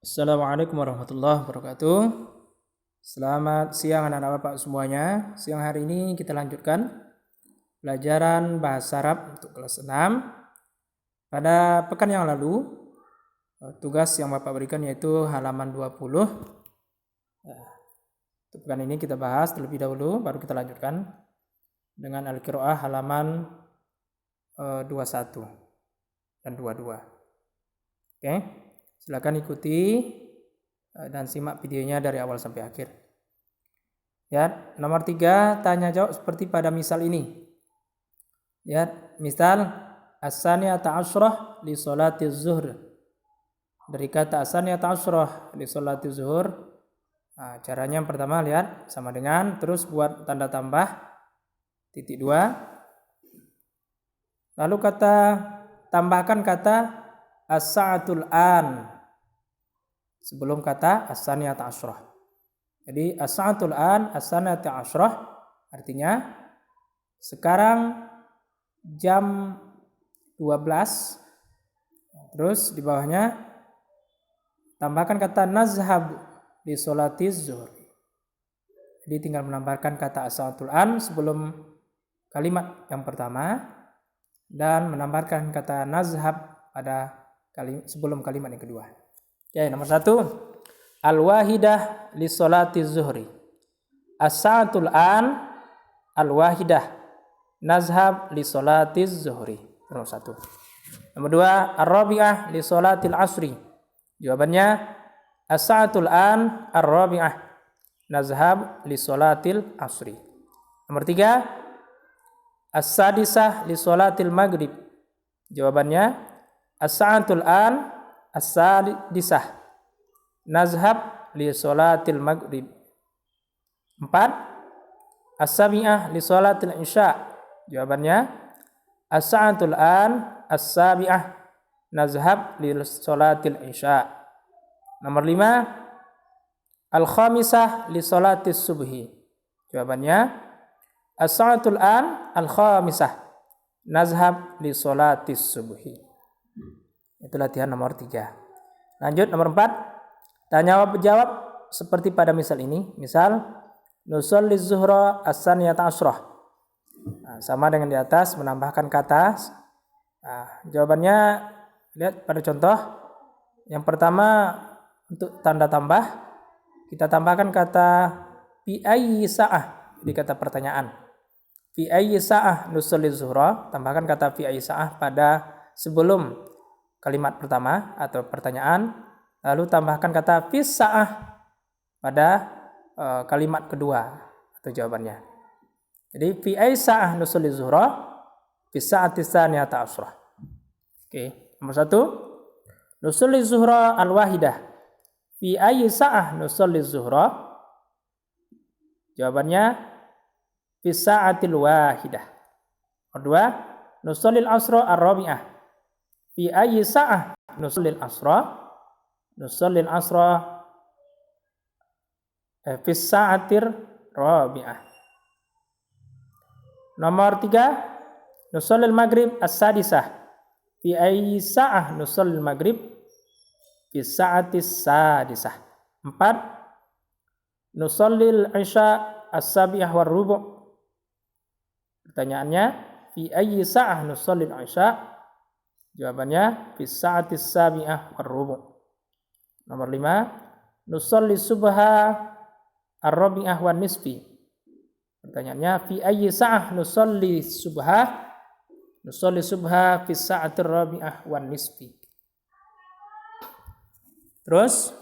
Assalamualaikum warahmatullahi wabarakatuh. Selamat siang anak-anak Bapak semuanya. Siang hari ini kita lanjutkan pelajaran bahasa Arab untuk kelas 6. Pada pekan yang lalu, tugas yang Bapak berikan yaitu halaman 20. Untuk pekan ini kita bahas terlebih dahulu, baru kita lanjutkan dengan Al-Qiraah halaman 21 dan 22. Oke. Silakan ikuti dan simak videonya dari awal sampai akhir. Ya, nomor 3, tanya jawab seperti pada misal ini. Ya, misal as-saniyata asyrah li sholati zuhr. Dari kata as-saniyata asyrah li sholati zuhr. Nah, caranya yang pertama lihat sama dengan, terus buat tanda tambah titik 2. Lalu tambahkan kata as-sa'atul an sebelum kata as-saniyata asyrah. Jadi as-sa'atul an, as-saniyata asyrah artinya sekarang jam 12. Terus di bawahnya tambahkan kata nazhab di sholatiz zuhr. Jadi tinggal menambahkan kata as-sa'atul an sebelum kalimat yang pertama dan menambahkan kata nazhab pada sebelum kalimat yang kedua. Ya, nomor 1, al-wahidah li sholati zuhri. As-sa'atul an al-wahidah nazhab li sholati zuhri. Nomor 1. Nomor 2, ar-rabi'ah li sholatil asri. Jawabannya as-sa'atul an ar-rabi'ah nazhab li sholatil asri. Nomor 3, as-sadisah li sholatil maghrib. Jawabannya as-sa'atul an as-sadisah nazhab li sholatil maghrib. 4, as-sabi'ah li sholatil isya. Jawabannya as-sa'atul an as-sabi'ah nazhab li sholatil isya. Nomor 5, al-khamisah li sholatis subhi. Jawabannya as-sa'atul an al-khamisah nazhab li sholatis subhi. Itu latihan nomor 3. Lanjut nomor 4. Tanya jawab seperti pada misal ini. Misal nusolli zuhra as-saniyata asyrah. Sama dengan di atas, menambahkan kata. Jawabannya lihat pada contoh. Yang pertama untuk tanda tambah kita tambahkan kata fi ayyi sa'ah di kata pertanyaan. Fi ayyi sa'ah nusolli zuhra, tambahkan kata fi ayyi sa'ah pada sebelum kalimat pertama atau pertanyaan, lalu tambahkan kata fis sa'ah pada kalimat kedua atau jawabannya. Jadi fi ay sa'ah nusolli zuhra fi sa'ati tsaniyata asyrah. Oke, nomor 1, nusolli zuhra al-wahidah. Fi ay sa'ah nusolli zuhra? Jawabannya fi sa'atil wahidah. Nomor 2, nusolli al-asra ar-rabi'ah. Fi ayyi sa'ah nusallil asra? Nusallil asra fi sa'atir rabi'ah. Nomor 3, nusallil maghrib as-sadisah. Fi ayyi sa'ah nusallil maghrib? Fi sa'atis sadisah. 4, nusallil isya as-sabi'ah war rubu'. Pertanyaannya, fi ayyi sa'ah nusallil isya? Jawabannya fi sa'atis sabi'ah war-rubu'. Nomor 5, nusolli subha ar-rabi'ah wan nisfi. Pertanyaannya fi ayyi sa'ah nusolli subha? Nusolli subha fi sa'atir rabi'ah wan nisfi. Terus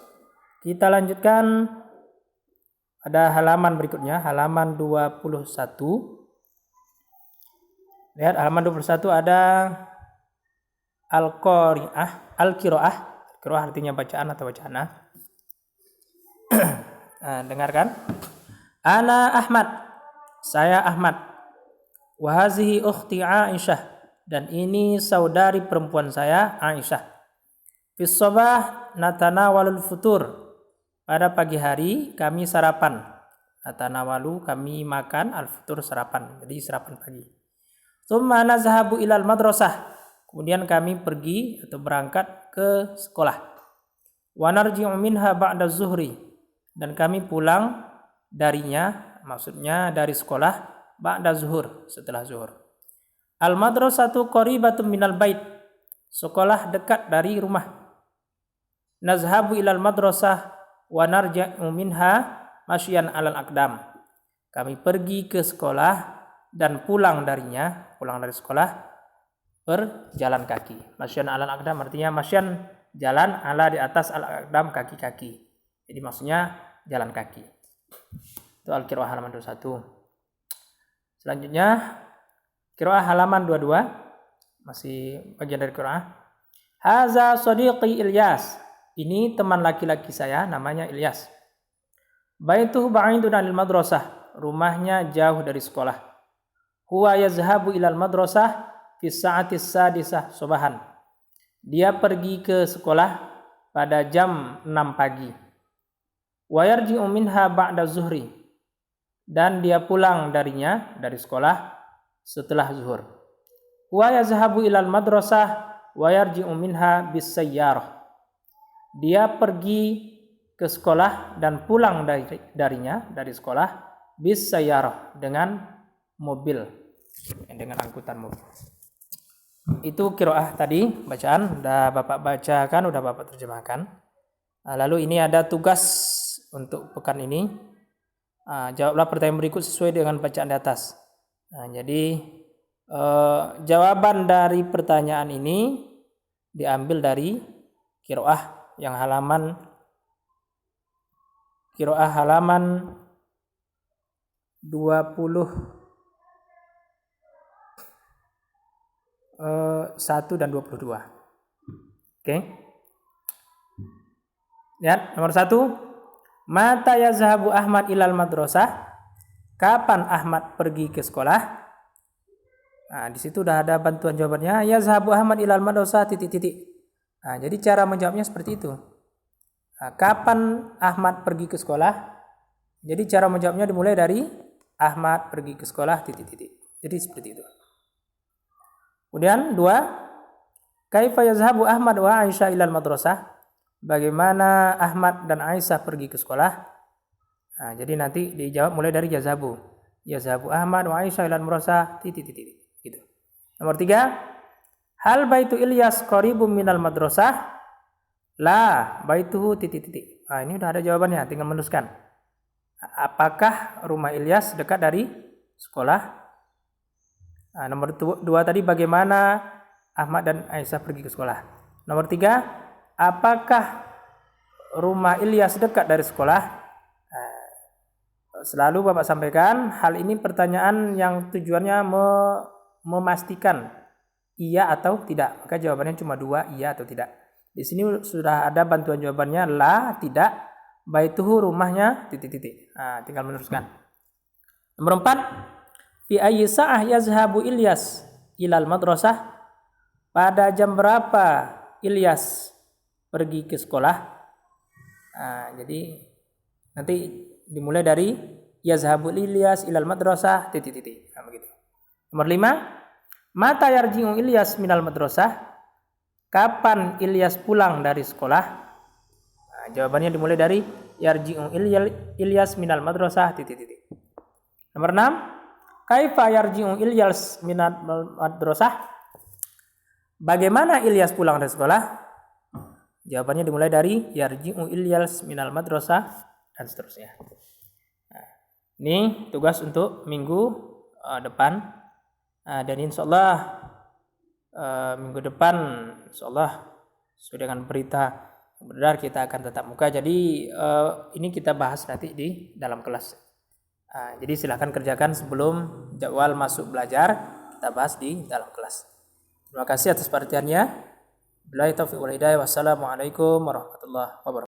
kita lanjutkan pada halaman berikutnya, halaman 21. Lihat halaman 21 ada al-qari'ah, al-qiraah. Qiraah artinya bacaan atau bacaana. Nah, dengarkan. Ana Ahmad. Saya Ahmad. Wa hazihi ukhti Aisyah. Dan ini saudari perempuan saya, Aisyah. Fis sabah natanawalul futur. Pada pagi hari kami sarapan. Natanawalu kami makan, al-futur sarapan. Jadi sarapan pagi. Tsumma nazhabu ilal madrasah. Kemudian kami pergi atau berangkat ke sekolah. Wa narji'u minha ba'da zuhri, dan kami pulang darinya, maksudnya dari sekolah, ba'da zuhur, setelah zuhur. Al madrasatu qaribatun minal bait, sekolah dekat dari rumah. Nazhabu ilal madrasah wa narji'u minha masyan alal aqdam, kami pergi ke sekolah dan pulang darinya, pulang dari sekolah berjalan kaki. Masyan alal aqdam artinya masyan jalan, ala di atas, al aqdam kaki-kaki. Jadi maksudnya jalan kaki. Itu Al-Qiraah halaman 21. Selanjutnya Qiraah halaman 22, masih bagian dari Qiraah. Haza sadiqi Ilyas, ini teman laki-laki saya, namanya Ilyas. Baituhu ba'idun 'anil madrasah, rumahnya jauh dari sekolah. Huwa yazhabu ilal madrasah fi sa'atis sadisah subahan, dia pergi ke sekolah pada jam 6 pagi. Wa yarji'u minha ba'da zuhri, dan dia pulang darinya, dari sekolah, setelah zuhur. Wa yazhabu ilal madrasah wa yarji'u minha bis sayyarah, dia pergi ke sekolah dan pulang darinya, dari sekolah, bis sayyarah, dengan mobil, dengan angkutan mobil. Itu qiraah tadi, bacaan udah Bapak bacakan, udah Bapak terjemahkan. Lalu ini ada tugas untuk pekan ini. Jawablah pertanyaan berikut sesuai dengan bacaan di atas. Jadi jawaban dari pertanyaan ini diambil dari qiraah yang halaman 21 dan 22. Oke. Lihat nomor 1. Mata yazhabu Ahmad ilal madrasah, kapan Ahmad pergi ke sekolah? Nah, di situ udah ada bantuan jawabannya. Yazhabu Ahmad ilal madrasah titik-titik. Nah, jadi cara menjawabnya seperti itu. Nah, kapan Ahmad pergi ke sekolah? Jadi cara menjawabnya dimulai dari Ahmad pergi ke sekolah titik-titik. Jadi seperti itu. Kemudian 2. Kaifa yazhabu Ahmad wa Aisyah ilal madrasah? Bagaimana Ahmad dan Aisyah pergi ke sekolah? Nah, jadi nanti dijawab mulai dari yazhabu. Yazhabu Ahmad wa Aisyah ilal madrasah titik-titik. Gitu. Nomor 3. Hal baitu Ilyas qaribum minal madrasah? La, baituhu titik-titik. Nah, ini udah ada jawabannya, tinggal meneruskan. Apakah rumah Ilyas dekat dari sekolah? Nah, nomor 2 tadi, bagaimana Ahmad dan Aisyah pergi ke sekolah? Nomor 3, apakah rumah Ilyas dekat dari sekolah? Selalu Bapak sampaikan, hal ini pertanyaan yang tujuannya memastikan iya atau tidak. Maka jawabannya cuma 2, iya atau tidak. Di sini sudah ada bantuan jawabannya, la, tidak, baituhu, rumahnya, titik-titik. Nah, tinggal meneruskan. Nomor 4. Fi ayyi sa'ah yazhabu Ilyas ilal madrasah? Pada jam berapa Ilyas pergi ke sekolah? Nah, jadi nanti dimulai dari yazhabu Ilyas ilal madrasah titik-titik. Nah, begitu. Nomor 5. Mata yarji'u Ilyas minal madrasah? Kapan Ilyas pulang dari sekolah? Nah, jawabannya dimulai dari yarji'u Ilyas minal madrasah titik-titik. Nomor 6. Kaifa yarji'u Ilyas minal madrasah? Bagaimana Ilyas pulang dari sekolah? Jawabannya dimulai dari yarji'u Ilyas minal madrasah, dan seterusnya. Nah, ini tugas untuk minggu depan. Dan insyaallah minggu depan insyaallah sesuai dengan berita benar kita akan tatap muka. Jadi ini kita bahas nanti di dalam kelas. Jadi silahkan kerjakan sebelum jadwal masuk belajar, kita bahas di dalam kelas. Terima kasih atas perhatiannya. Billahi taufiq wal hidayah. Wassalamualaikum warahmatullahi wabarakatuh.